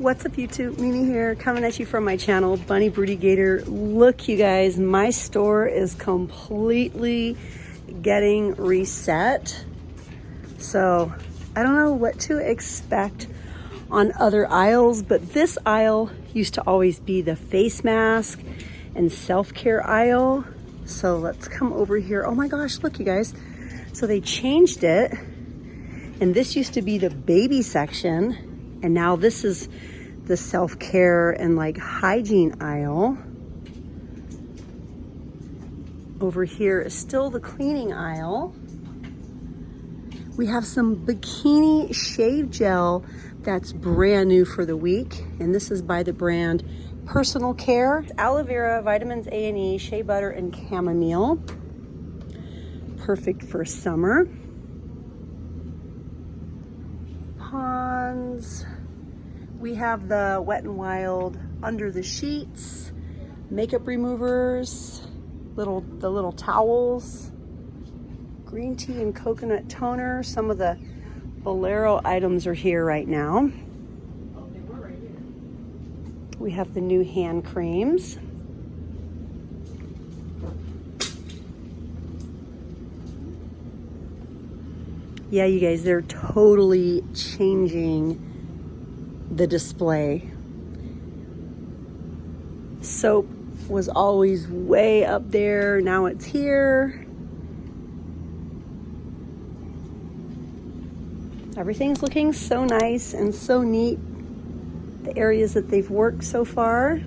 What's up YouTube, Mimi here, coming at you from my channel, Bunny Birdy Gator. Look you guys, my store is completely getting reset. So I don't know what to expect on other aisles, but this aisle used to always be the face mask and self-care aisle. So let's come over here. Oh my gosh, look you guys. So they changed it, and this used to be the baby section. And now this is the self-care and like hygiene aisle. Over here is still the cleaning aisle. We have some bikini shave gel that's brand new for the week. And this is by the brand Personal Care. Aloe vera, vitamins A and E, shea butter, and chamomile. Perfect for summer. Ponds. We have the Wet n Wild under the sheets, makeup removers, the little towels, green tea and coconut toner. Some of the Bolero items are here right now. We have the new hand creams. Yeah, you guys, they're totally changing the display. Soap was always way up there. Now it's here. Everything's looking so nice and so neat. The areas that they've worked so far.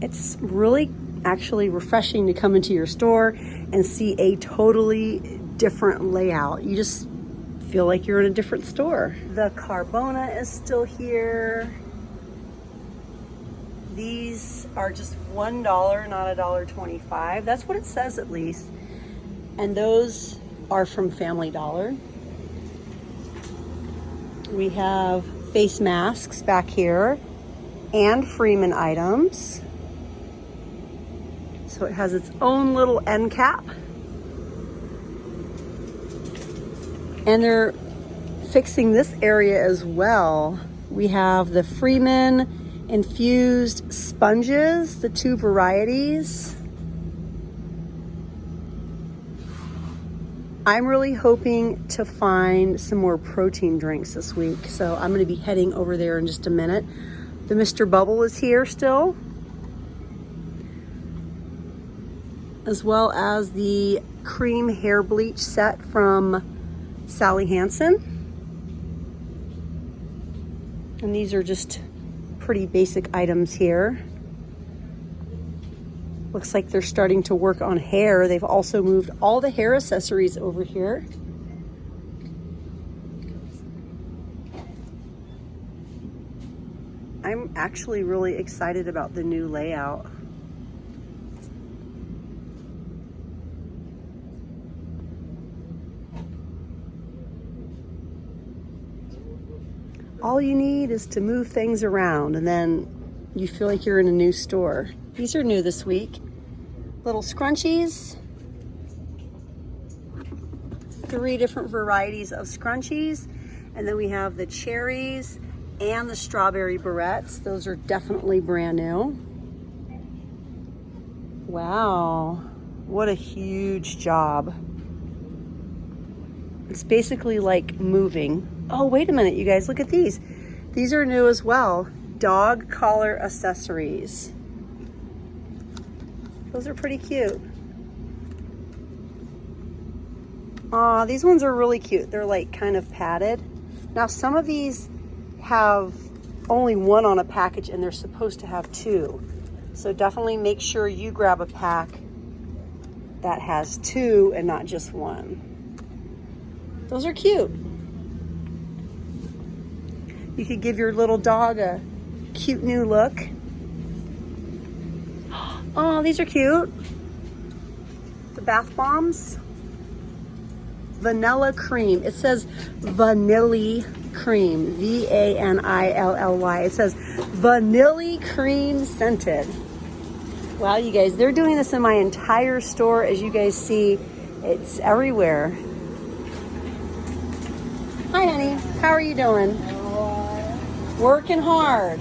It's really actually refreshing to come into your store and see a totally different layout. You just feel like you're in a different store. The Carbona is still here. These are just $1, not $1.25. That's what it says at least. And those are from Family Dollar. We have face masks back here and Freeman items. So it has its own little end cap. And they're fixing this area as well. We have the Freeman infused sponges, the 2 varieties. I'm really hoping to find some more protein drinks this week, so I'm gonna be heading over there in just a minute. The Mr. Bubble is here still, as well as the cream hair bleach set from Sally Hansen. And these are just pretty basic items here. Looks like they're starting to work on hair. They've also moved all the hair accessories over here. I'm actually really excited about the new layout. All you need is to move things around and then you feel like you're in a new store. These are new this week. Little scrunchies. 3 different varieties of scrunchies. And then we have the cherries and the strawberry barrettes. Those are definitely brand new. Wow, what a huge job. It's basically like moving. Oh, wait a minute, you guys, look at these. These are new as well. Dog collar accessories. Those are pretty cute. Aw, these ones are really cute. They're like kind of padded. Now some of these have only 1 on a package and they're supposed to have 2. So definitely make sure you grab a pack that has 2 and not just 1. Those are cute. You could give your little dog a cute new look. Oh, these are cute. The bath bombs. Vanilla cream. It says vanilla cream. V-A-N-I-L-L-Y. It says vanilla cream scented. Wow, you guys, they're doing this in my entire store. As you guys see, it's everywhere. Hi, honey. How are you doing? Working hard.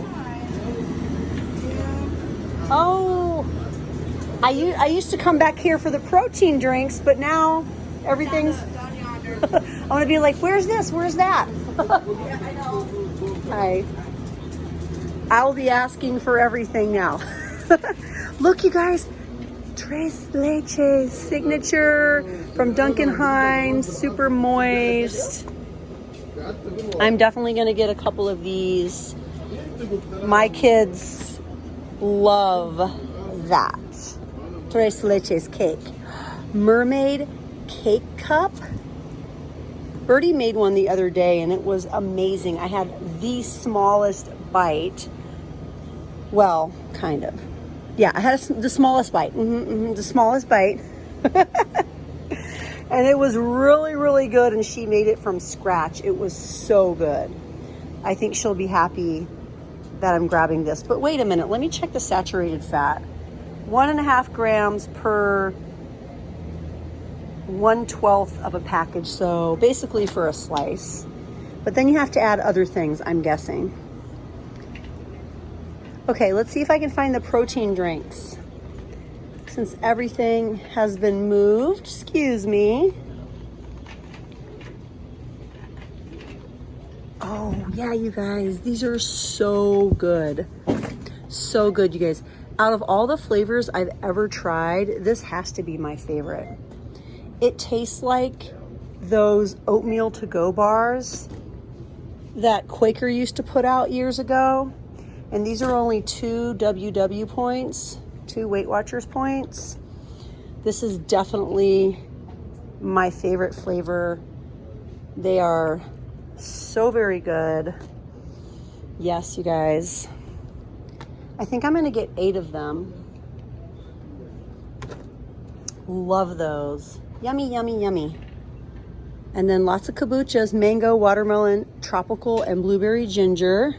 Oh, I used to come back here for the protein drinks, but now everything's... I'm gonna be like, where's this? Where's that? I'll be asking for everything now. Look, you guys, Tres Leches signature from Duncan Hines, super moist. I'm definitely gonna get a couple of these. My kids love that. Tres Leches cake. Mermaid cake cup. Birdy made one the other day and it was amazing. I had the smallest bite. Well, kind of. Yeah, I had the smallest bite. The smallest bite. And it was really, really good, and she made it from scratch. It was so good. I think she'll be happy that I'm grabbing this. But wait a minute, let me check the saturated fat. 1.5 grams per 1/12 of a package, so basically for a slice. But then you have to add other things, I'm guessing. Okay, let's see if I can find the protein drinks. Since everything has been moved, excuse me. Oh, yeah, you guys, these are so good. So good, you guys. Out of all the flavors I've ever tried, this has to be my favorite. It tastes like those oatmeal to-go bars that Quaker used to put out years ago. And these are only 2 WW points, 2 Weight Watchers points. This is definitely my favorite flavor. They are so very good. Yes, you guys. I think I'm gonna get 8 of them. Love those. Yummy, yummy, yummy. And then lots of kombuchas, mango, watermelon, tropical, and blueberry ginger.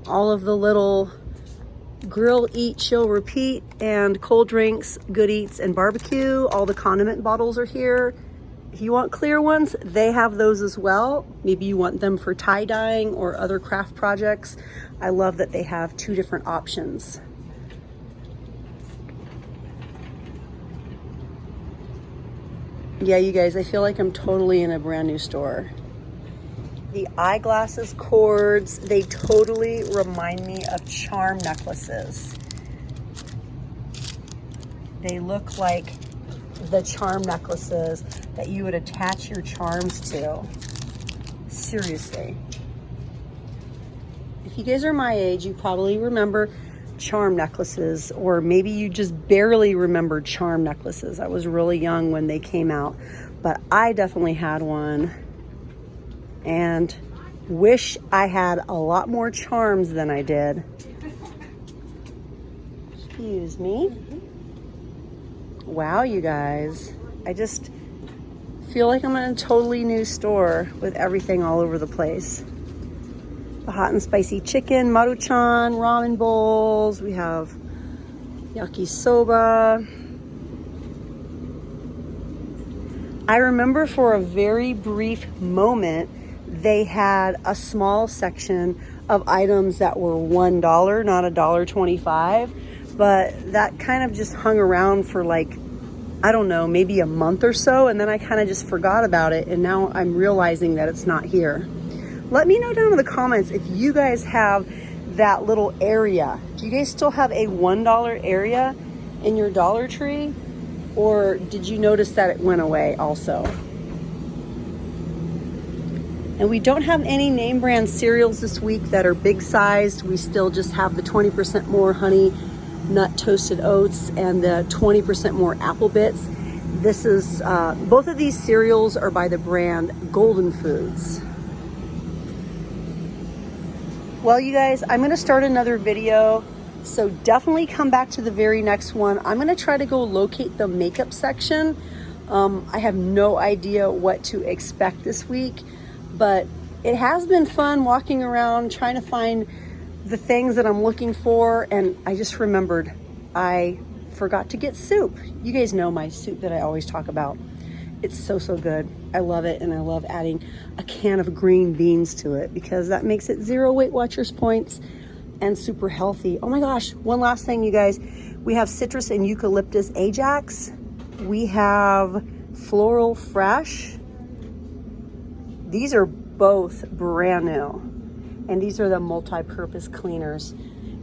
All of the little grill, eat, chill, repeat, and cold drinks, good eats, and barbecue. All the condiment bottles are here. If you want clear ones, they have those as well. Maybe you want them for tie-dyeing or other craft projects. I love that they have 2 different options. Yeah, you guys, I feel like I'm totally in a brand new store. The eyeglasses cords, they totally remind me of charm necklaces. They look like the charm necklaces that you would attach your charms to. Seriously. If you guys are my age, you probably remember charm necklaces, or maybe you just barely remember charm necklaces. I was really young when they came out, but I definitely had one and wish I had a lot more charms than I did. Excuse me. Wow, you guys. I just feel like I'm in a totally new store with everything all over the place. The hot and spicy chicken, maruchan, ramen bowls. We have yakisoba. I remember for a very brief moment, they had a small section of items that were $1, not $1.25. But that kind of just hung around for like, I don't know, maybe a month or so. And then I kind of just forgot about it. And now I'm realizing that it's not here. Let me know down in the comments if you guys have that little area. Do you guys still have a $1 area in your Dollar Tree? Or did you notice that it went away also? And we don't have any name brand cereals this week that are big sized. We still just have the 20% more honey nut toasted oats and the 20% more apple bits. This is, both of these cereals are by the brand Golden Foods. Well, you guys, I'm gonna start another video, so definitely come back to the very next one. I'm gonna try to go locate the makeup section. I have no idea what to expect this week, but it has been fun walking around trying to find the things that I'm looking for. And I just remembered I forgot to get soup. You guys know my soup that I always talk about. It's so, so good. I love it, and I love adding a can of green beans to it because that makes it 0 Weight Watchers points and super healthy. Oh my gosh, one last thing, you guys. We have citrus and eucalyptus Ajax. We have floral fresh. These are both brand new, and these are the multi-purpose cleaners.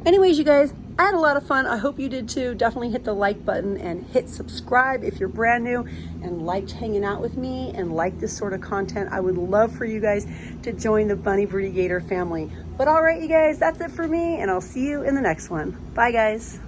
Anyways, you guys, I had a lot of fun. I hope you did too. Definitely hit the like button and hit subscribe if you're brand new and liked hanging out with me and like this sort of content. I would love for you guys to join the Bunny Birdy Gator family. But all right, you guys, that's it for me, and I'll see you in the next one. Bye, guys.